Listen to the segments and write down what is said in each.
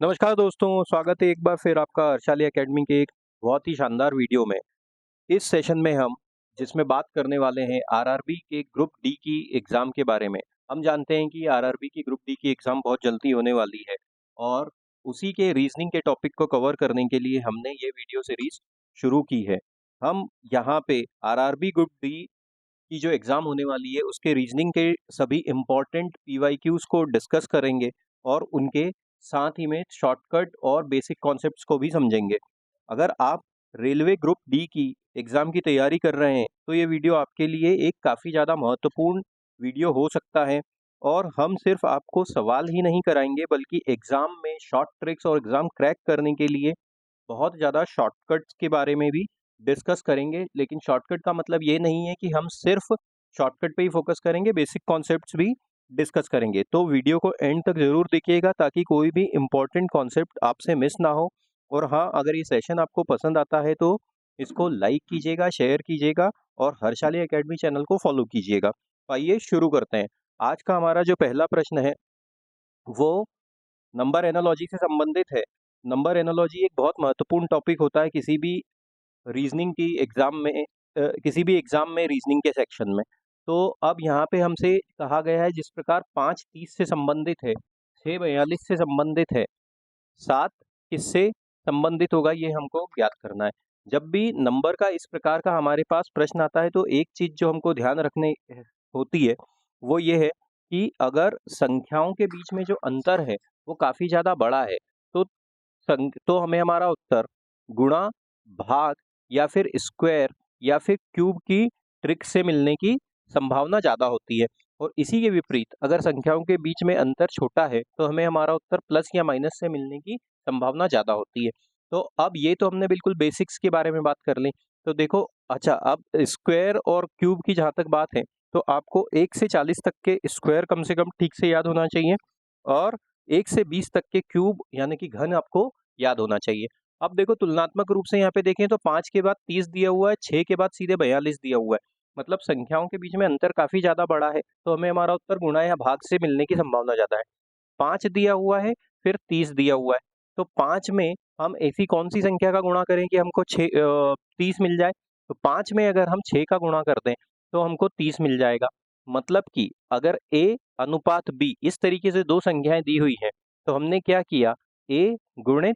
नमस्कार दोस्तों, स्वागत है एक बार फिर आपका हर्षाली एकेडमी के एक बहुत ही शानदार वीडियो में। इस सेशन में हम जिसमें बात करने वाले हैं आरआरबी के ग्रुप डी की एग्ज़ाम के बारे में। हम जानते हैं कि आरआरबी की ग्रुप डी की एग्ज़ाम बहुत जल्दी होने वाली है और उसी के रीज़निंग के टॉपिक को कवर करने के लिए हमने ये वीडियो सीरीज़ शुरू की है। हम यहाँ पे आरआरबी ग्रुप डी की जो एग्ज़ाम होने वाली है उसके रीजनिंग के सभी इम्पोर्टेंट पीवाईक्यूज़ को डिस्कस करेंगे और उनके साथ ही में शॉर्टकट और बेसिक कॉन्सेप्ट्स को भी समझेंगे। अगर आप रेलवे ग्रुप डी की एग्ज़ाम की तैयारी कर रहे हैं तो ये वीडियो आपके लिए एक काफ़ी ज़्यादा महत्वपूर्ण वीडियो हो सकता है और हम सिर्फ आपको सवाल ही नहीं कराएंगे बल्कि एग्ज़ाम में शॉर्ट ट्रिक्स और एग्ज़ाम क्रैक करने के लिए बहुत ज़्यादा शॉर्टकट्स के बारे में भी डिस्कस करेंगे, लेकिन शॉर्टकट का मतलब ये नहीं है कि हम सिर्फ शॉर्टकट पे ही फोकस करेंगे, बेसिक कॉन्सेप्ट्स भी डिस्कस करेंगे। तो वीडियो को एंड तक ज़रूर देखिएगा ताकि कोई भी इम्पोर्टेंट कॉन्सेप्ट आपसे मिस ना हो। और हाँ, अगर ये सेशन आपको पसंद आता है तो इसको लाइक कीजिएगा, शेयर कीजिएगा और हर्षाली एकेडमी चैनल को फॉलो कीजिएगा। तो आइए शुरू करते हैं। आज का हमारा जो पहला प्रश्न है वो नंबर एनालॉजी से संबंधित है। नंबर एनालॉजी एक बहुत महत्वपूर्ण टॉपिक होता है किसी भी रीजनिंग की एग्ज़ाम में किसी भी एग्ज़ाम में रीजनिंग के सेक्शन में। तो अब यहाँ पे हमसे कहा गया है जिस प्रकार 5:30 से संबंधित है, 6:42 से संबंधित है, 7 किससे संबंधित होगा ये हमको ज्ञात करना है। जब भी नंबर का इस प्रकार का हमारे पास प्रश्न आता है तो एक चीज़ जो हमको ध्यान रखने होती है वो ये है कि अगर संख्याओं के बीच में जो अंतर है वो काफ़ी ज़्यादा बड़ा है तो तो हमें हमारा उत्तर गुणा, भाग या फिर स्क्वायर या फिर क्यूब की ट्रिक से मिलने की संभावना ज़्यादा होती है। और इसी के विपरीत अगर संख्याओं के बीच में अंतर छोटा है तो हमें हमारा उत्तर प्लस या माइनस से मिलने की संभावना ज़्यादा होती है। तो अब ये तो हमने बिल्कुल बेसिक्स के बारे में बात कर ली। तो देखो, अच्छा, अब स्क्वायर और क्यूब की जहाँ तक बात है तो आपको 1 से 40 तक के स्क्वायर कम से कम ठीक से याद होना चाहिए और 1 से 20 तक के क्यूब यानी कि घन आपको याद होना चाहिए। अब देखो, तुलनात्मक रूप से यहाँ पे देखें तो 5 के बाद 30 दिया हुआ है, 6 के बाद सीधे 42 दिया हुआ है। मतलब संख्याओं के बीच में अंतर काफ़ी ज़्यादा बड़ा है, तो हमें हमारा उत्तर गुणा या भाग से मिलने की संभावना ज़्यादा है। 5 दिया हुआ है, फिर 30 दिया हुआ है, तो 5 में हम ऐसी कौन-सी संख्या का गुणा करें कि हमको 30 मिल जाए? तो 5 में अगर हम 6 का गुणा कर दें, तो हमको 30 मिल जाएगा। मतलब कि अगर A अनुपात B इस तरीके से 2 संख्याएँ दी हुई हैं, तो हमने क्या किया, A गुणित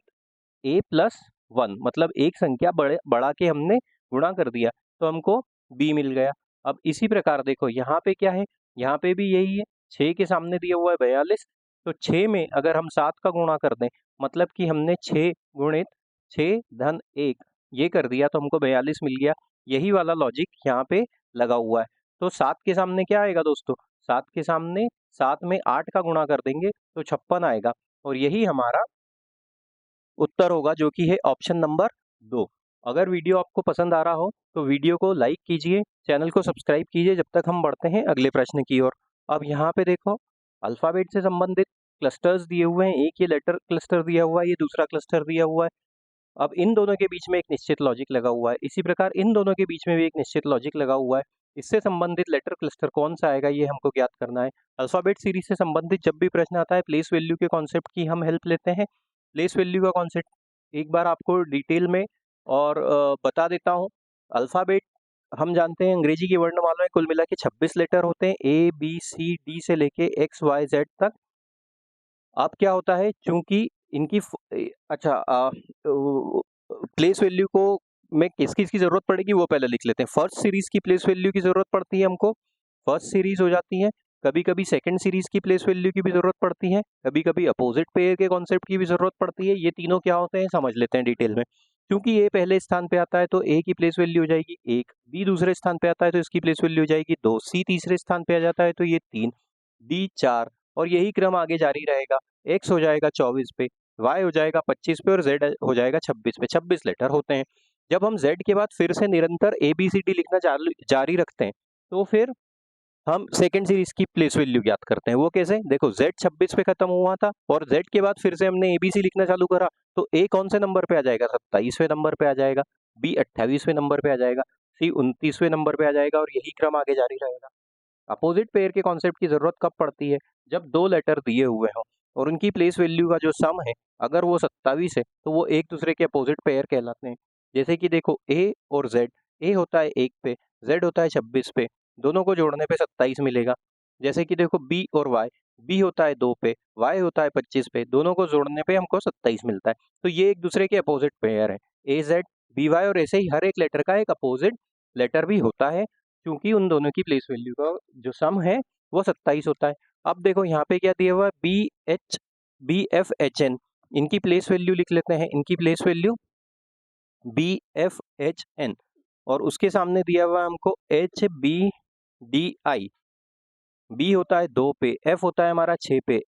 A प्लस 1 मतलब एक संख्या बढ़ा के हमने गुणा कर दिया, तो हमको B मिल गया। अब इसी प्रकार देखो यहाँ पे क्या है, यहाँ पे भी यही है, 6 के सामने दिया हुआ है 42, तो 6 में अगर हम 7 का गुणा कर दें, मतलब कि हमने 6 गुणित 6 धन 1 ये कर दिया तो हमको 42 मिल गया। यही वाला लॉजिक यहाँ पे लगा हुआ है। तो 7 के सामने क्या आएगा दोस्तों? 7 के सामने 7 में 8 का गुणा कर देंगे तो 56 आएगा और यही हमारा उत्तर होगा जो कि है ऑप्शन नंबर 2। अगर वीडियो आपको पसंद आ रहा हो तो वीडियो को लाइक कीजिए, चैनल को सब्सक्राइब कीजिए जब तक हम बढ़ते हैं अगले प्रश्न की ओर। अब यहाँ पे देखो, अल्फ़ाबेट से संबंधित क्लस्टर्स दिए हुए हैं, एक ये लेटर क्लस्टर दिया हुआ है, ये दूसरा क्लस्टर दिया हुआ है। अब इन दोनों के बीच में एक निश्चित लॉजिक लगा हुआ है, इसी प्रकार इन दोनों के बीच में भी एक निश्चित लॉजिक लगा हुआ है। इससे संबंधित लेटर क्लस्टर कौन-सा आएगा ये हमको ज्ञात करना है। अल्फ़ाबेट सीरीज़ से संबंधित जब भी प्रश्न आता है प्लेस वैल्यू के कॉन्सेप्ट की हम हेल्प लेते हैं। प्लेस वैल्यू का कॉन्सेप्ट एक बार आपको डिटेल में और बता देता हूँ। अल्फ़ाबेट हम जानते हैं अंग्रेजी की वर्णमाला में कुल मिला के 26 लेटर होते हैं, ए, बी, सी, डी से लेके एक्स, वाई, ज़ेड तक। अब क्या होता है, चूँकि इनकी अच्छा, प्लेस वैल्यू को में किस-किस की ज़रूरत पड़ेगी वो पहले लिख लेते हैं। फर्स्ट सीरीज़ की प्लेस वैल्यू की ज़रूरत पड़ती है हमको, फर्स्ट सीरीज़ हो जाती है। कभी-कभी सेकंड सीरीज़ की प्लेस वैल्यू की भी ज़रूरत पड़ती है, कभी-कभी अपोज़िट पेयर के कॉन्सेप्ट की भी ज़रूरत पड़ती है। ये तीनों क्या होते हैं समझ लेते हैं डिटेल में। क्योंकि ए पहले स्थान पे आता है तो ए की प्लेस वैल्यू हो जाएगी 1, बी दूसरे स्थान पे आता है तो इसकी प्लेस वैल्यू हो जाएगी 2, सी तीसरे स्थान पे आ जाता है तो ये 3, डी 4 और यही क्रम आगे जारी रहेगा। एक्स हो जाएगा 24 पे, वाई हो जाएगा 25 पे और जेड हो जाएगा 26 पे। 26 लेटर होते हैं। जब हम जेड के बाद फिर से निरंतर ABCD लिखना जारी रखते हैं तो फिर हम सेकंड सीरीज की प्लेस वैल्यू ज्ञात करते हैं। वो कैसे? देखो, Z 26 पे खत्म हुआ था और Z के बाद फिर से हमने ABC लिखना चालू करा तो A कौन से नंबर पे आ जाएगा? 27वें नंबर पे आ जाएगा, B 28वें नंबर पे आ जाएगा, C 29वें नंबर पे आ जाएगा और यही क्रम आगे जारी रहेगा। अपोजिट पेयर के कॉन्सेप्ट की जरूरत कब पड़ती है? जब दो लेटर दिए हुए हों। और उनकी प्लेस वैल्यू का जो सम है अगर वो 27 है तो वो एक दूसरे के अपोजिट पेयर कहलाते हैं। जैसे कि देखो ए और जेड, ए होता है 1 पे, जेड होता है 26 पे, दोनों को जोड़ने पे 27 मिलेगा। जैसे कि देखो बी और वाई, बी होता है 2 पे, वाई होता है 25 पे, दोनों को जोड़ने पे हमको 27 मिलता है। तो ये एक दूसरे के अपोजिट पेयर है। ए जेड बी वाई, और ऐसे ही हर एक लेटर का एक अपोजिट लेटर भी होता है, क्योंकि उन दोनों की प्लेस वैल्यू का जो सम है वो 27 होता है। अब देखो यहाँ पे क्या दिया हुआ है, बी एफ एच एन, इनकी प्लेस वैल्यू लिख लेते हैं। इनकी place value B F H N, और उसके सामने दिया हुआ है हमको H B D I. B होता है 2 पे, एफ होता है हमारा 6 पे,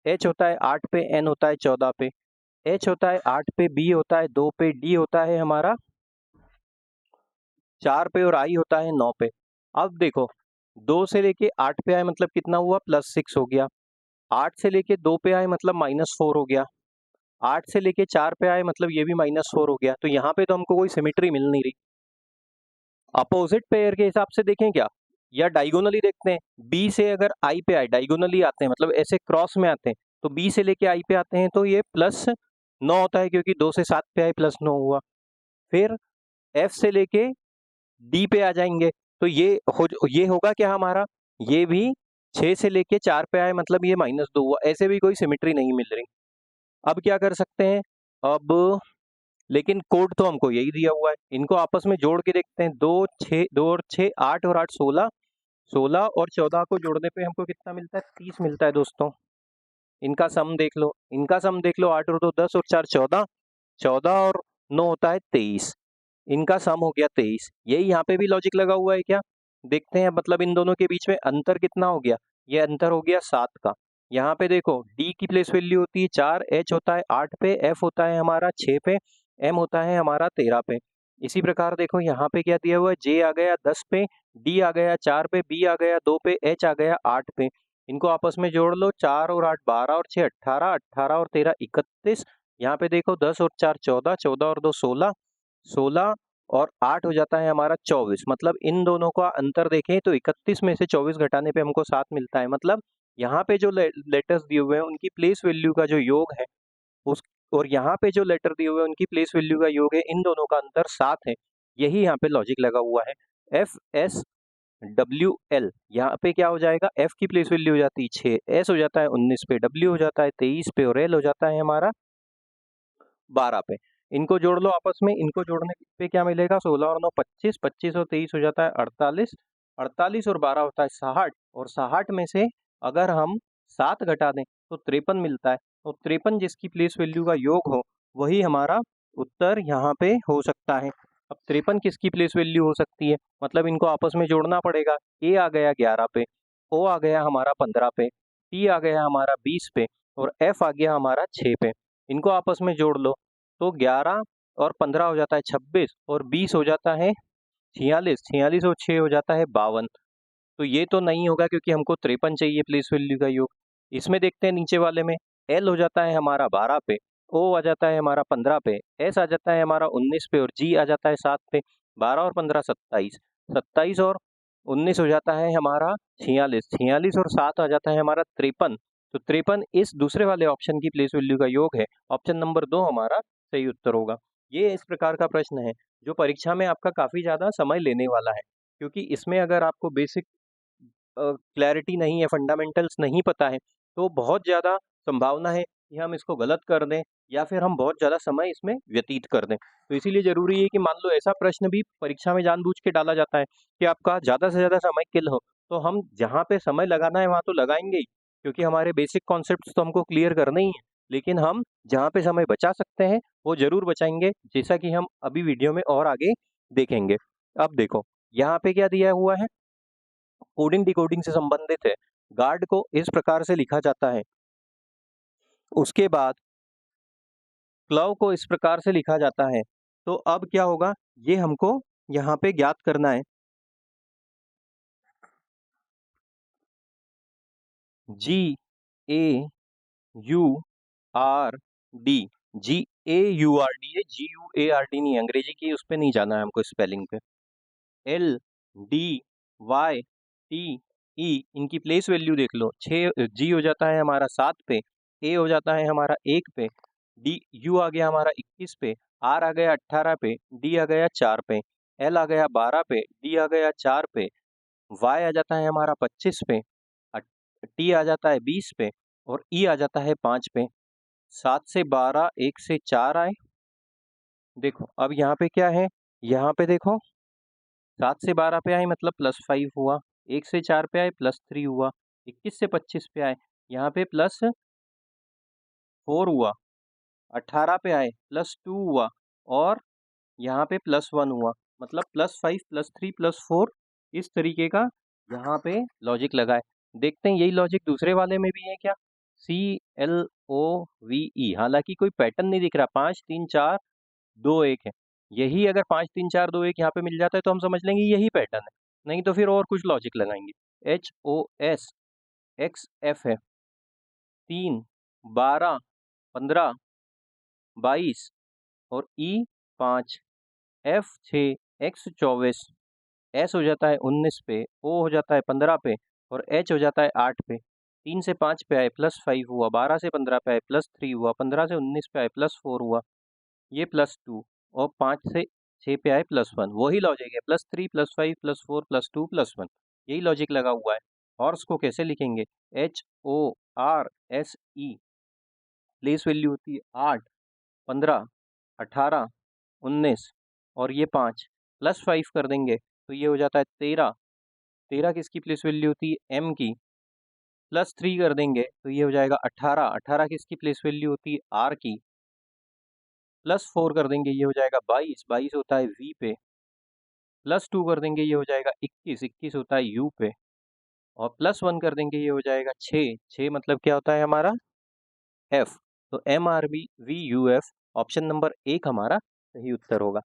एच होता है 8 पे, एन होता है 14 पे। एच होता है 8 पे, बी होता है 2 पे, डी होता है हमारा 4 पे, और आई होता है 9 पे। अब देखो 2 से लेके 8 पे आए मतलब कितना हुआ, +6 हो गया। 8 से लेके 2 पे आए मतलब -4 हो गया। 8 से लेके 4 पे आए मतलब ये भी -4 हो गया। तो यहाँ पे तो हमको कोई सिमेट्री मिल नहीं रही। अपोजिट पेयर के हिसाब से देखें क्या, या डायगोनली देखते हैं। बी से अगर आई पे आए, डायगोनली आते हैं मतलब ऐसे क्रॉस में आते हैं, तो बी से लेके आई पे आते हैं तो ये +9 होता है, क्योंकि 2 से 7 पे आए +9 हुआ। फिर एफ से लेके डी पे आ जाएंगे तो ये होगा क्या हमारा, ये भी 6 से लेके 4 पे आए मतलब ये -2 हुआ। ऐसे भी कोई सिमेट्री नहीं मिल रही। अब क्या कर सकते हैं, अब लेकिन कोड तो हमको यही दिया हुआ है, इनको आपस में जोड़ के देखते हैं। 2 और 6 8 और 8 16, 16 और 14 को जोड़ने पे हमको कितना मिलता है, 30 मिलता है दोस्तों। इनका सम देख लो, 8 और 2 10 और 4 14, 14 और 9 होता है 23। इनका सम हो गया 23। यही यहाँ पे भी लॉजिक लगा हुआ है क्या, देखते हैं। मतलब इन दोनों के बीच में अंतर कितना हो गया, ये अंतर हो गया 7 का। यहाँ पे देखो डी की प्लेस वैल्यू होती है 4, एच होता है 8 पे, एफ होता है हमारा 6 पे, एम होता है हमारा 13 पे। इसी प्रकार देखो यहाँ पे क्या दिया हुआ है, जे आ गया 10 पे, डी आ गया 4 पे, बी आ गया 2 पे, एच आ गया 8 पे। इनको आपस में जोड़ लो, 4 और 8 12 और 6 18, 18 और 13 31। यहाँ पे देखो 10 और 4 14, 14 और 2 16, 16 और 8 हो जाता है हमारा 24। मतलब इन दोनों का अंतर देखें तो 31 में से 24 घटाने पे हमको 7 मिलता है। मतलब यहाँ पे जो लेटर्स दिए हुए हैं उनकी प्लेस वैल्यू का जो योग है उस, और यहाँ पे जो लेटर दिए हुए हैं उनकी प्लेस वैल्यू का योग है, इन दोनों का अंतर 7 है। यही यहाँ पे लॉजिक लगा हुआ है। एफ एस डब्ल्यू एल, यहाँ पे क्या हो जाएगा, एफ की प्लेस वैल्यू हो जाती है 6, एस हो जाता है 19 पे, डब्ल्यू हो जाता है 23 पे, और एल हो जाता है हमारा 12 पे। इनको जोड़ लो आपस में, इनको जोड़ने पे क्या मिलेगा, 16 और 9 25, 25 और 23 हो जाता है 48, 48 और 12 होता है 60, और 60 में से अगर हम 7 घटा दें तो 53 मिलता है। तो 53 जिसकी प्लेस वैल्यू का योग हो वही हमारा उत्तर यहाँ पे हो सकता है। अब 53 किसकी प्लेस वैल्यू हो सकती है, मतलब इनको आपस में जोड़ना पड़ेगा। ए आ गया 11 पे, ओ आ गया हमारा 15 पे, टी आ गया हमारा 20 पे, और एफ आ गया हमारा 6 पे। इनको आपस में जोड़ लो तो 11 और 15 हो जाता है 26, और 20 हो जाता है 46, 46 और 6 हो जाता है 52। तो ये तो नहीं होगा क्योंकि हमको 53 चाहिए प्लेस वैल्यू का योग। इसमें देखते हैं नीचे वाले में, एल हो जाता है हमारा 12 पे, ओ आ जाता है हमारा 15 पे, एस आ जाता है हमारा 19 पे, और जी आ जाता है 7 पे। 12 और 15 27, 27 और 19 हो जाता है हमारा 46, 46 और 7 आ जाता है हमारा 53। तो 53 इस दूसरे वाले ऑप्शन की प्लेस वैल्यू का योग है। ऑप्शन नंबर 2 हमारा सही उत्तर होगा। ये इस प्रकार का प्रश्न है जो परीक्षा में आपका काफ़ी ज़्यादा समय लेने वाला है, क्योंकि इसमें अगर आपको बेसिक क्लैरिटी नहीं है, फंडामेंटल्स नहीं पता है, तो बहुत ज़्यादा संभावना है कि हम इसको गलत कर दें या फिर हम बहुत ज़्यादा समय इसमें व्यतीत कर दें। तो इसीलिए ज़रूरी है कि मान लो ऐसा प्रश्न भी परीक्षा में जानबूझ के डाला जाता है कि आपका ज़्यादा से ज़्यादा समय किल हो, तो हम जहाँ पे समय लगाना है वहाँ तो लगाएँगे ही, क्योंकि हमारे बेसिक कॉन्सेप्ट्स तो हमको क्लियर करने ही हैं। लेकिन हम जहाँ पे समय बचा सकते हैं, वो ज़रूर बचाएँगे, जैसा कि हम अभी वीडियो में और आगे देखेंगे। अब देखो, यहाँ पे क्या दिया हुआ है? कोडिंग डिकोडिंग से संबंधित है। गार्ड को इस प्रकार से लिखा जाता है। उसके बाद क्लव को इस प्रकार से लिखा जाता है। तो अब क्या होगा, ये हमको यहाँ पे ज्ञात करना है। G A U R D, G A U R D है, G U A R D नहीं, अंग्रेजी की उस पे नहीं जाना है हमको, स्पेलिंग पे। L D Y T E, इनकी प्लेस वैल्यू देख लो। 6 जी हो जाता है हमारा 7 पे, ए हो जाता है हमारा 1 पे, डी यू आ गया हमारा 21 पे, आर आ गया 18 पे, डी आ गया 4 पे, एल आ गया 12 पे, डी आ गया 4 पे, वाई आ जाता है हमारा 25 पे, टी आ जाता है 20 पे और ई आ जाता है 5 पे। 7 से 12, 1 से 4 आए। देखो अब यहाँ पे क्या है, यहाँ पे देखो 7 से 12 पे आए मतलब +5 हुआ, 1 से 4 पे आए +3 हुआ, 21 से 25 पे आए यहाँ पे +4 हुआ, 18 पे आए +2 हुआ और यहाँ पे +1 हुआ, मतलब +5 +3 +4 इस तरीके का यहाँ पे लॉजिक लगा है। देखते हैं यही लॉजिक दूसरे वाले में भी है क्या। CLOVE, हालांकि कोई पैटर्न नहीं दिख रहा, 5 3 4 2 1 है। यही अगर 5 3 4 2 1 यहाँ पे मिल जाता है तो हम समझ लेंगे यही पैटर्न है, नहीं तो फिर और कुछ लॉजिक लगाएंगे। HOSXF है 3 12 15 22 और E 5, F 6, X 24, S हो जाता है 19 पे, O हो जाता है 15 पे और H हो जाता है 8 पे। 3 से 5 पे आए +5 हुआ, 12 से 15 पे आए +3 हुआ, 15 से 19 पे आए +4 हुआ, ये +2 और 5 से 6 पे आए +1। वही लॉजिक है, +3 +5 +4 +2 +1, यही लॉजिक लगा हुआ है। हॉर्स को कैसे लिखेंगे, HORSE, प्लेस वैल्यू होती है 8 15 18 19 और ये 5 +5 कर देंगे तो ये हो जाता है 13। 13 किसकी प्लेस वैल्यू होती है, m की। +3 कर देंगे तो ये हो जाएगा 18। 18 किसकी प्लेस वैल्यू होती है, r की। +4 कर देंगे ये हो जाएगा 22। 22 होता है v पे। +2 कर देंगे ये हो जाएगा 21। 21 होता है u पे और +1 कर देंगे ये हो जाएगा 6। 6 मतलब क्या होता है हमारा, f। तो MRVVUF ऑप्शन नंबर 1 हमारा सही उत्तर होगा।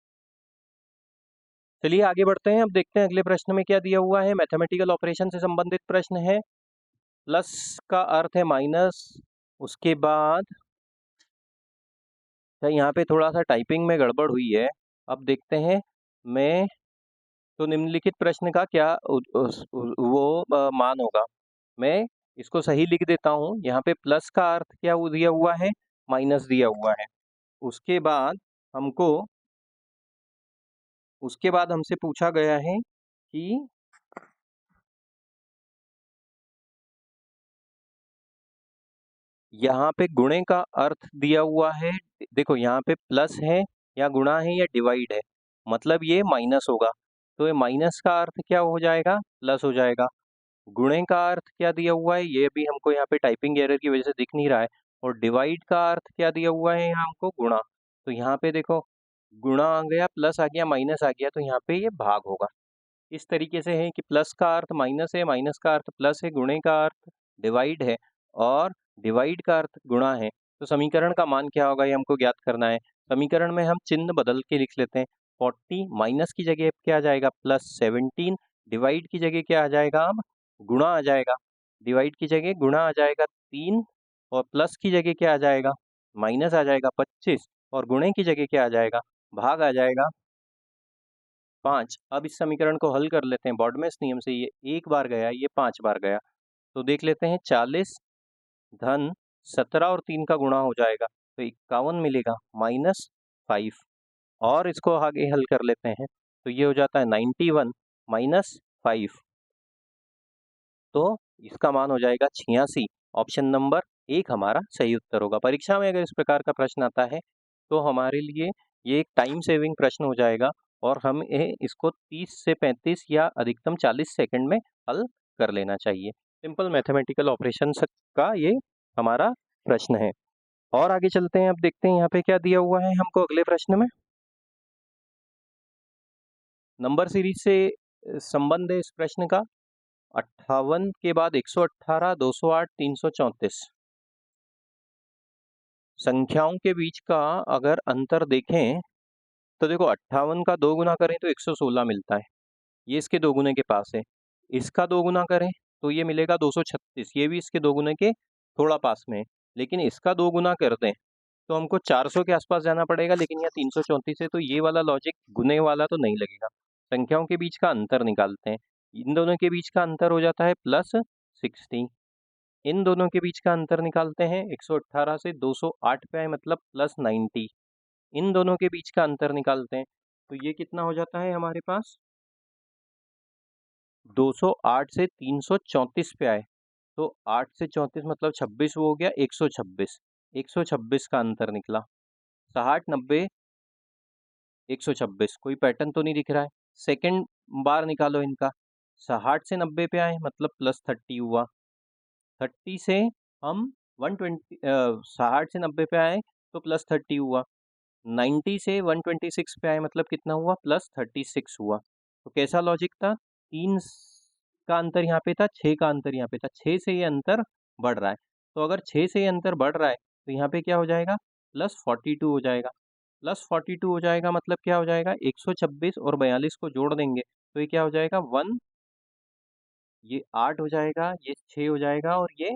चलिए आगे बढ़ते हैं। अब देखते हैं अगले प्रश्न में क्या दिया हुआ है। मैथमेटिकल ऑपरेशन से संबंधित प्रश्न है। प्लस का अर्थ है माइनस, उसके बाद यहाँ पे थोड़ा सा टाइपिंग में गड़बड़ हुई है। अब देखते हैं मैं तो निम्नलिखित प्रश्न का क्या मान होगा। मैं इसको सही लिख देता हूँ। यहाँ पे प्लस का अर्थ क्या दिया हुआ है, माइनस दिया हुआ है। उसके बाद हमको हमसे पूछा गया है कि यहाँ पे गुणे का अर्थ दिया हुआ है। देखो यहाँ पे प्लस है या गुणा है या डिवाइड है, मतलब ये माइनस होगा। तो ये माइनस का अर्थ क्या हो जाएगा, प्लस हो जाएगा। गुणे का अर्थ क्या दिया हुआ है, ये भी हमको यहाँ पे टाइपिंग एरर की वजह से दिख नहीं रहा है। और डिवाइड का अर्थ क्या दिया हुआ है यहाँ हमको, गुणा। तो यहाँ पे देखो गुणा आ गया, प्लस आ गया, माइनस आ गया, तो यहाँ पे ये भाग होगा। इस तरीके से है कि प्लस का अर्थ माइनस है, माइनस का अर्थ प्लस है, गुणे का अर्थ डिवाइड है और डिवाइड का अर्थ गुणा है। तो समीकरण का मान क्या होगा ये हमको ज्ञात करना है। समीकरण में हम चिन्ह बदल के लिख लेते हैं। 40 माइनस की जगह क्या आ जाएगा, +17। डिवाइड की जगह क्या आ जाएगा, अब गुणा आ जाएगा। डिवाइड की जगह गुणा आ जाएगा 3 और प्लस की जगह क्या आ जाएगा, माइनस आ जाएगा 25 और गुणे की जगह क्या आ जाएगा, भाग आ जाएगा 5। अब इस समीकरण को हल कर लेते हैं बॉडमेस नियम से। ये 1 बार गया, ये 5 बार गया, तो देख लेते हैं। 40 धन 17 और 3 का गुणा हो जाएगा तो 51 मिलेगा, -5। और इसको आगे हल कर लेते हैं तो ये हो जाता है 91 -5। तो इसका मान हो जाएगा 86। ऑप्शन नंबर 1 हमारा सही उत्तर होगा। परीक्षा में अगर इस प्रकार का प्रश्न आता है तो हमारे लिए ये एक टाइम सेविंग प्रश्न हो जाएगा और हमें इसको 30 से 35 या अधिकतम 40 सेकंड में हल कर लेना चाहिए। सिंपल मैथमेटिकल ऑपरेशन का ये हमारा प्रश्न है। और आगे चलते हैं। अब देखते हैं यहाँ पे क्या दिया हुआ है हमको अगले प्रश्न में। नंबर सीरीज से संबंध है इस प्रश्न का। 58 के बाद 118, 208, 334 संख्याओं के बीच का अगर अंतर देखें तो देखो 58 का 2 गुना करें तो 116 मिलता है, ये इसके 2 गुने के पास है। इसका 2 गुना करें तो ये मिलेगा 236, ये भी इसके 2 गुने के थोड़ा पास में है। लेकिन इसका 2 गुना कर दें तो हमको 400 के आसपास जाना पड़ेगा, लेकिन यहाँ 334 है तो ये वाला लॉजिक गुने वाला तो नहीं लगेगा। संख्याओं के बीच का अंतर निकालते हैं। इन दोनों के बीच का अंतर हो जाता है +60। इन दोनों के बीच का अंतर निकालते हैं, 118 से 208 पे आए मतलब +90। इन दोनों के बीच का अंतर निकालते हैं, तो ये कितना हो जाता है हमारे पास, 208 से 334 पे आए, तो 8 से 34 मतलब 26, वो हो गया 126। 126 का अंतर निकला। 60, 90, 126, कोई पैटर्न तो नहीं दिख रहा है। सेकंड बार निकालो इनका, 60 से 90 पे आए मतलब +30 हुआ। 30 से हम 120, 60 से 90 पे आए तो +30 हुआ। 90 से 126 पे आए मतलब कितना हुआ, +36 हुआ। तो कैसा लॉजिक था, 3 का अंतर यहाँ पे था, 6 का अंतर यहाँ पे था, 6 से ये अंतर बढ़ रहा है। तो अगर 6 से ये अंतर बढ़ रहा है तो यहाँ पे क्या हो जाएगा, +42 हो जाएगा। +42 हो जाएगा मतलब क्या हो जाएगा, 126 और 42 को जोड़ देंगे तो ये क्या हो जाएगा, 1, ये 8 हो जाएगा, ये 6 हो जाएगा और ये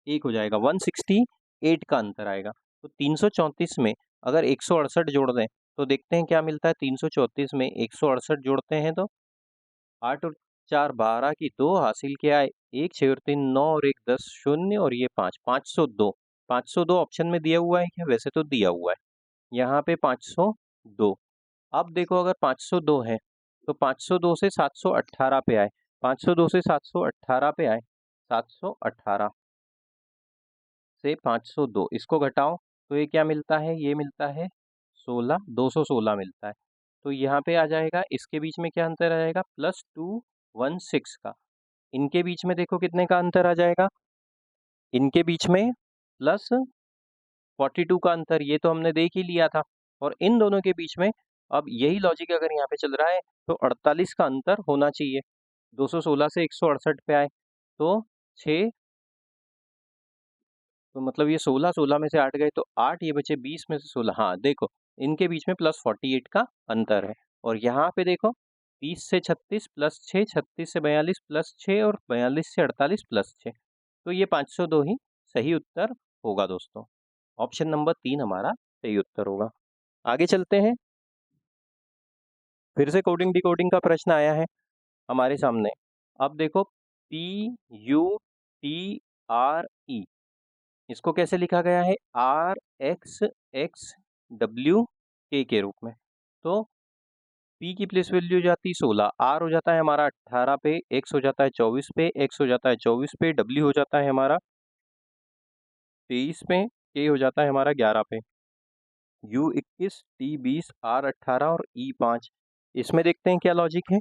1 हो जाएगा, 168 का अंतर आएगा। तो 334 में अगर 168 जोड़ दें तो देखते हैं क्या मिलता है। 334 में 168 जोड़ते हैं तो 8 और 4 12 की 2 हासिल किया है, 1 6 और 3 9 और 1 10 शून्य और ये 5, 502। 502 ऑप्शन में दिया हुआ है क्या, वैसे तो दिया हुआ है यहाँ पे 502। अब देखो अगर 502 है तो 502 से 718 पे आए, 502 से 718 पे आए, 718 से 502 इसको घटाओ तो ये क्या मिलता है, ये मिलता है 16, 216 मिलता है। तो यहाँ पे आ जाएगा, इसके बीच में क्या अंतर आ जाएगा, +216 का। इनके बीच में देखो कितने का अंतर आ जाएगा, इनके बीच में +42 का अंतर, ये तो हमने देख ही लिया था। और इन दोनों के बीच में अब यही लॉजिक अगर यहाँ पे चल रहा है तो 48 का अंतर होना चाहिए। 216 से 168 पे आए तो 6, तो मतलब ये 16, 16 में से 8 गए तो 8, ये बचे 20 में से 16। हाँ देखो, इनके बीच में +48 का अंतर है। और यहाँ पे देखो 30 से 36 +6, 36 से 42 +6 और 42 से 48 +6। तो ये 502 ही सही उत्तर होगा दोस्तों। ऑप्शन नंबर 3 हमारा सही उत्तर होगा। आगे चलते हैं, फिर से कोडिंग डिकोडिंग का प्रश्न आया है हमारे सामने। अब देखो, PUTRE, इसको कैसे लिखा गया है, RXXWK के रूप में। तो P की प्लेस वैल्यू हो जाती है 16, R हो जाता है हमारा 18 पे, X हो जाता है 24 पे, X हो जाता है 24 पे, W हो जाता है हमारा 23 पे, K हो जाता है हमारा 11 पे, U 21, T 20, R 18 और E 5। इसमें देखते हैं क्या लॉजिक है।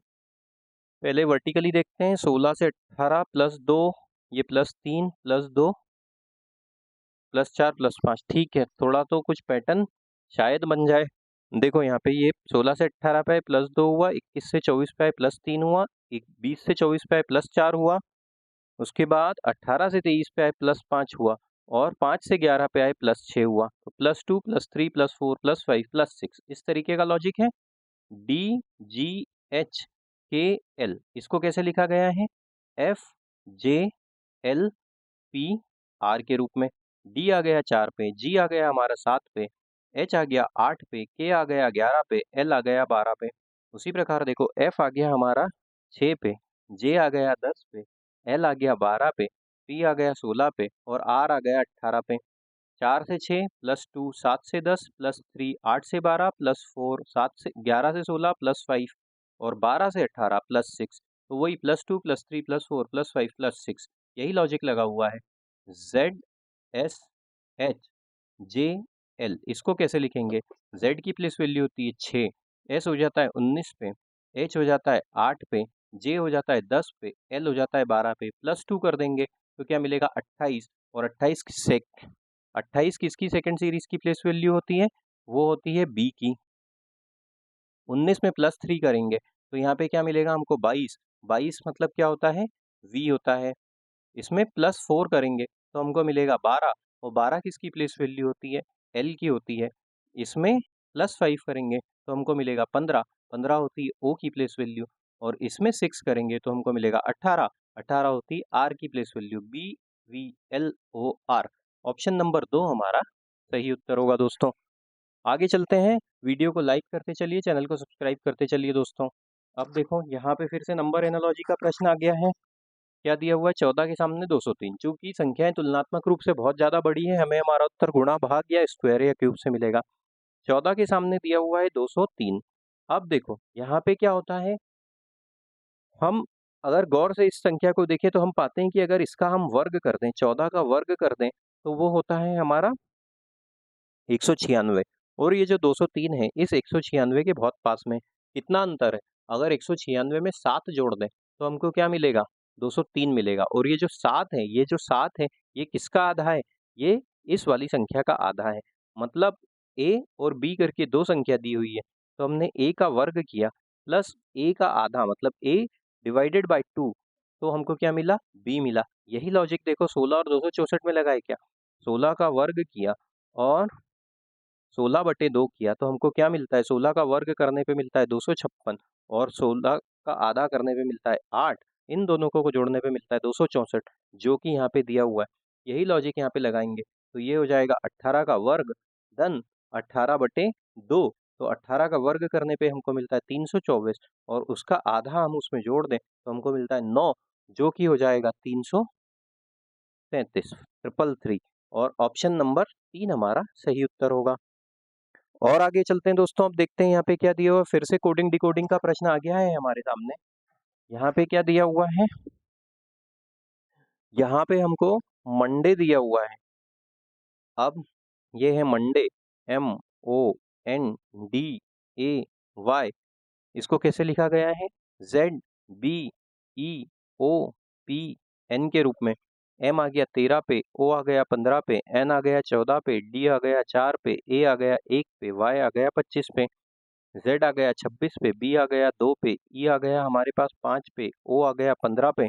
पहले वर्टिकली देखते हैं, 16 से 18 +2, ये +3 +2 +4 +5, ठीक है, थोड़ा तो कुछ पैटर्न शायद बन जाए। देखो यहाँ पे ये 16 से 18 पे +2 हुआ, 21 से 24 पे +3 हुआ, 20 से 24 पे +4 हुआ, उसके बाद 18 से 23 पे +5 हुआ और 5 से 11 पे आए +6 हुआ, तो +2 +3 +4 +5 +6, इस तरीके का लॉजिक है। DGHKL, इसको कैसे लिखा गया है, FJLPR के रूप में। D आ गया 4 पे, G आ गया हमारा 7 पे, H आ गया 8 पे, K आ गया 11 पे, L आ गया 12 पे। उसी प्रकार देखो, F आ गया हमारा 6 पे, J आ गया 10 पे, L आ गया 12 पे, P आ गया 16 पे और R आ गया 18 पे। 4 से 6 +2 7 से 10 +3 8 से 12 +4 7 से 11 से 16 +5 और 12 से 18 +6, तो वही +2 +3 +4 +5 +6, यही लॉजिक लगा हुआ है। ZSHJL, इसको कैसे लिखेंगे, Z की प्लेस वैल्यू होती है 6, S हो जाता है 19 पे, H हो जाता है 8 पे, J हो जाता है 10 पे, L हो जाता है 12 पे, +2 कर देंगे तो क्या मिलेगा, 28। और 28 किसकी सेकंड सीरीज की प्लेस वैल्यू होती है, वो होती है B की। 19 में +3 करेंगे तो यहाँ पे क्या मिलेगा हमको, 22। 22 मतलब क्या होता है, V होता है। इसमें +4 करेंगे तो हमको मिलेगा 12, और 12 किसकी प्लेस वैल्यू होती है, L की होती है। इसमें +5 करेंगे तो हमको मिलेगा 15, 15 होती है O की प्लेस वैल्यू। और इसमें 6 करेंगे तो हमको मिलेगा 18, 18 होती है R की place value, BVLOR। Option number 2 हमारा सही उत्तर होगा दोस्तों। आगे चलते हैं, वीडियो को लाइक करते चलिए, चैनल को सब्सक्राइब करते चलिए दोस्तों। अब देखो यहाँ पे फिर से नंबर एनालॉजी का प्रश्न आ गया है। क्या दिया हुआ है? 14 के सामने 203। चूंकि संख्याएं तुलनात्मक रूप से बहुत ज़्यादा बड़ी है, हमें हमारा उत्तर गुणा भाग या स्क्वायर या क्यूब से मिलेगा। 14 के सामने दिया हुआ है 203। अब देखो यहाँ पे क्या होता है, हम अगर गौर से इस संख्या को देखें तो हम पाते हैं कि अगर इसका हम वर्ग कर दें, 14 का वर्ग कर दें, तो वो होता है हमारा 196। और ये जो 203 है, इस 196 के बहुत पास में कितना अंतर है? अगर 196 में 7 जोड़ दें तो हमको क्या मिलेगा? 203 मिलेगा। और ये जो 7 है, ये जो 7 है, ये किसका आधा है? ये इस वाली संख्या का आधा है। मतलब a और b करके दो संख्या दी हुई है, तो हमने a का वर्ग किया प्लस a का आधा, मतलब a डिवाइडेड बाई 2, तो हमको क्या मिला? b मिला। यही लॉजिक देखो 16 और 264 में लगाए क्या? 16 का वर्ग किया और 16/2 किया, तो हमको क्या मिलता है? 16 का वर्ग करने पे मिलता है 256 और 16 का आधा करने पे मिलता है 8। इन दोनों को जोड़ने पे मिलता है 264, जो कि यहाँ पे दिया हुआ है। यही लॉजिक यहाँ पे लगाएंगे, तो ये हो जाएगा 18 का वर्ग धन 18/2। तो 18 का वर्ग करने पे हमको मिलता है 324 और उसका आधा हम उसमें जोड़ दें तो हमको मिलता है 9, जो कि हो जाएगा 333, 333। और ऑप्शन नंबर 3 हमारा सही उत्तर होगा। और आगे चलते हैं दोस्तों, अब देखते हैं यहाँ पे क्या दिया हुआ है। फिर से कोडिंग डिकोडिंग का प्रश्न आ गया है हमारे सामने। यहाँ पे क्या दिया हुआ है? यहाँ पे हमको मंडे दिया हुआ है। अब ये है मंडे, MONDAY। इसको कैसे लिखा गया है? ZBEOPN के रूप में। M आ गया 13 पे, O आ गया 15 पे, N आ गया 14 पे, D आ गया 4 पे, A आ गया 1 पे, Y आ गया 25 पे, Z आ गया 26 पे, B आ गया 2 पे, E आ गया हमारे पास 5 पे, O आ गया 15 पे,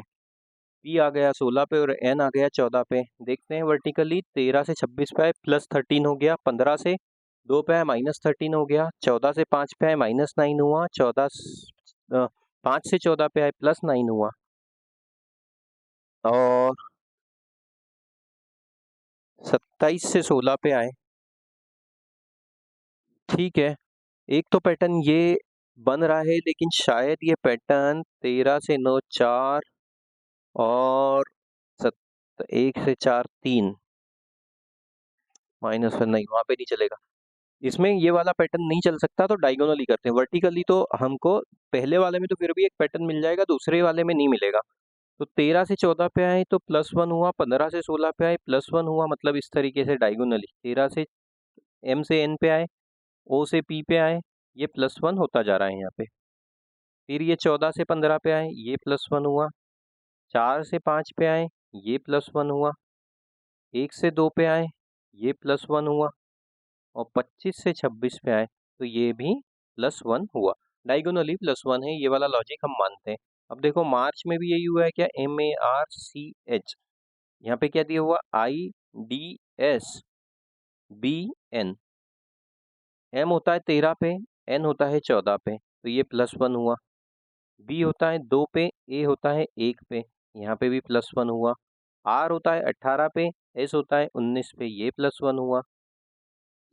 P आ गया 16 पे और N आ गया 14 पे। देखते हैं वर्टिकली, 13 से 26 पे आए +13 हो गया, 15 से 2 पे आए -13 हो गया, 14 से 5 पे आए -9 हुआ, 5 से 14 पे आए +9 हुआ, और 27 से 16 पे आए। ठीक है, एक तो पैटर्न ये बन रहा है, लेकिन शायद ये पैटर्न 13 से 9 4 और 1 से 4 3 माइनस, नहीं वहाँ पे नहीं चलेगा। इसमें ये वाला पैटर्न नहीं चल सकता, तो डायगोनली करते हैं। वर्टिकली तो हमको पहले वाले में तो फिर भी एक पैटर्न मिल जाएगा, दूसरे वाले में नहीं मिलेगा। तो 13 से 14 पे आए तो +1 हुआ, 15 से 16 पे आए +1 हुआ, मतलब इस तरीके से डायगोनली 13 से M से N पे आए, O से P पे आए, ये +1 होता जा रहा है यहाँ पे। फिर ये 14 से 15 पे आए, ये +1 हुआ, 4 से 5 पे आए, ये +1 हुआ, 1 से 2 पे आए, ये +1 हुआ, और 25 से 26 पे आए तो ये भी +1 हुआ। डायगोनली +1 है, ये वाला लॉजिक हम मानते हैं। अब देखो मार्च में भी यही हुआ है क्या? MARCH। यहाँ पे क्या दिया हुआ? IDSBN। M होता है 13 पे, N होता है 14 पे, तो ये +1 हुआ। B होता है 2 पे, A होता है 1 पे, यहाँ पे भी +1 हुआ। R होता है 18 पे, S होता है 19 पे, ये +1 हुआ।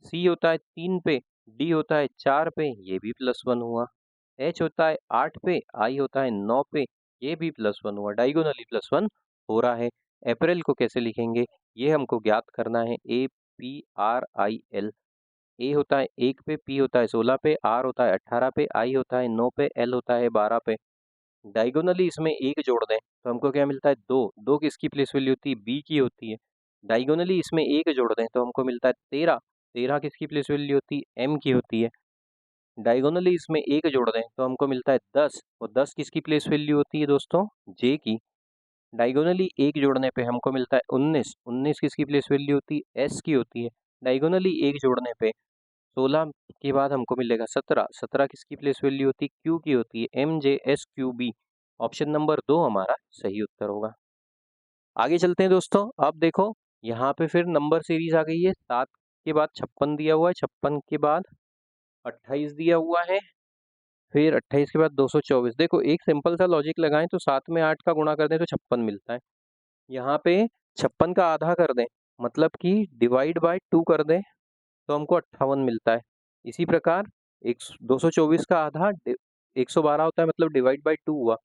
C होता है 3 पे, D होता है 4 पे, ये भी +1 हुआ। H होता है 8 पे, I होता है 9 पे, ये भी +1 हुआ। डायगोनली +1 हो रहा है। अप्रैल को कैसे लिखेंगे, ये हमको ज्ञात करना है। APRIL। A होता है 1 पे, P होता है 16 पे, R होता है 18 पे, I होता है 9 पे, L होता है 12 पे। डायगोनली इसमें 1 जोड़ दें तो हमको क्या मिलता है? 2। 2 किसकी प्लेस वैल्यू होती है? B की होती है। डायगोनली इसमें 1 जोड़ दें तो हमको मिलता है 13। 13 किसकी प्लेस वैल्यू होती है? M की होती है। डायगोनली इसमें 1 जोड़ दें तो हमको मिलता है 10, और 10 किसकी प्लेस वैल्यू होती है दोस्तों? J की। डायगोनली 1 जोड़ने पे हमको मिलता है 19। 19 किसकी प्लेस वैल्यू होती है? S की होती है। डायगोनली 1 जोड़ने पे 16 के बाद हमको मिलेगा 17। 17 किसकी प्लेस वैल्यू होती है? Q की होती है। MJSQB। ऑप्शन नंबर 2 हमारा सही उत्तर होगा। आगे चलते हैं दोस्तों। अब देखो यहाँ पे फिर नंबर सीरीज आ गई है। 7 के बाद 56 दिया हुआ है, 56 के बाद 28 दिया हुआ है, फिर 28 के बाद 224। देखो एक सिंपल सा लॉजिक लगाएं तो 7 में 8 का गुणा कर दें तो 56 मिलता है। यहाँ पे 56 का आधा कर दें, मतलब कि डिवाइड बाय 2 कर दें तो हमको 58 मिलता है। इसी प्रकार 224 का आधा 112 होता है मतलब डिवाइड बाई 2 हुआ।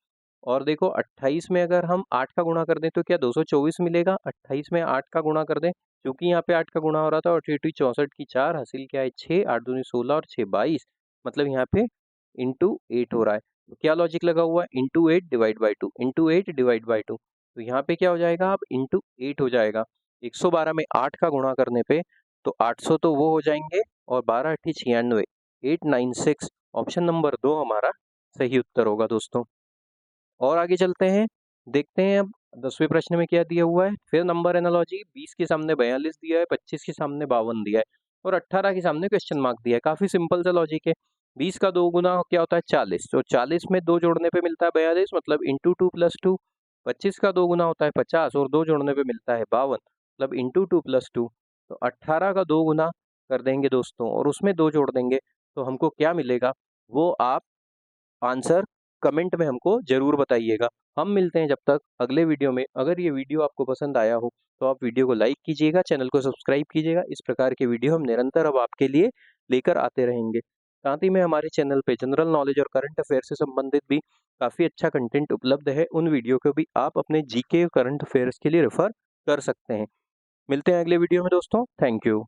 और देखो 28 में अगर हम 8 का गुणा कर दें तो क्या 224 मिलेगा? 28 में 8 का गुणा कर दें, क्योंकि यहाँ पे 8 का गुणा हो रहा था और 8 64 की 4 हासिल क्या है 6, 8 दूनी 16 और 6 22, मतलब यहाँ पे इंटू 8 हो रहा है। तो क्या लॉजिक लगा हुआ है? Into 8 divide by 2, into 8 divide by 2। तो यहाँ पे क्या हो जाएगा? अब इंटू 8 हो जाएगा। 112 में 8 का गुणा करने पे तो 800 तो वो हो जाएंगे और 12 8 96, 896। ऑप्शन नंबर 2 हमारा सही उत्तर होगा दोस्तों। और आगे चलते हैं, देखते हैं अब 10वें प्रश्न में क्या दिया हुआ है। फिर नंबर एनालॉजी, 20 के सामने 42 दिया है, 25 के सामने 52 दिया है और 18 के सामने क्वेश्चन मार्क दिया है। काफी सिंपल सा लॉजिक है। 20 का 2 गुना क्या होता है 40, तो 40 में 2 जोड़ने पे मिलता है 42, मतलब इंटू 2 प्लस 2। 25 का 2 गुना होता है 50 और 2 जोड़ने पे मिलता है 52, मतलब इंटू 2 प्लस 2। तो 18 का 2 गुना कर देंगे दोस्तों और उसमें 2 जोड़ देंगे तो हमको क्या मिलेगा वो आप आंसर कमेंट में हमको ज़रूर बताइएगा। हम मिलते हैं जब तक अगले वीडियो में। अगर ये वीडियो आपको पसंद आया हो तो आप वीडियो को लाइक कीजिएगा, चैनल को सब्सक्राइब कीजिएगा। इस प्रकार के वीडियो हम निरंतर अब आपके लिए लेकर आते रहेंगे। साथ ही में हमारे चैनल पे जनरल नॉलेज और करंट अफेयर से संबंधित भी काफ़ी अच्छा कंटेंट उपलब्ध है। उन वीडियो को भी आप अपने जीके करंट अफेयर्स के लिए रेफर कर सकते हैं। मिलते हैं अगले वीडियो में दोस्तों। Thank you.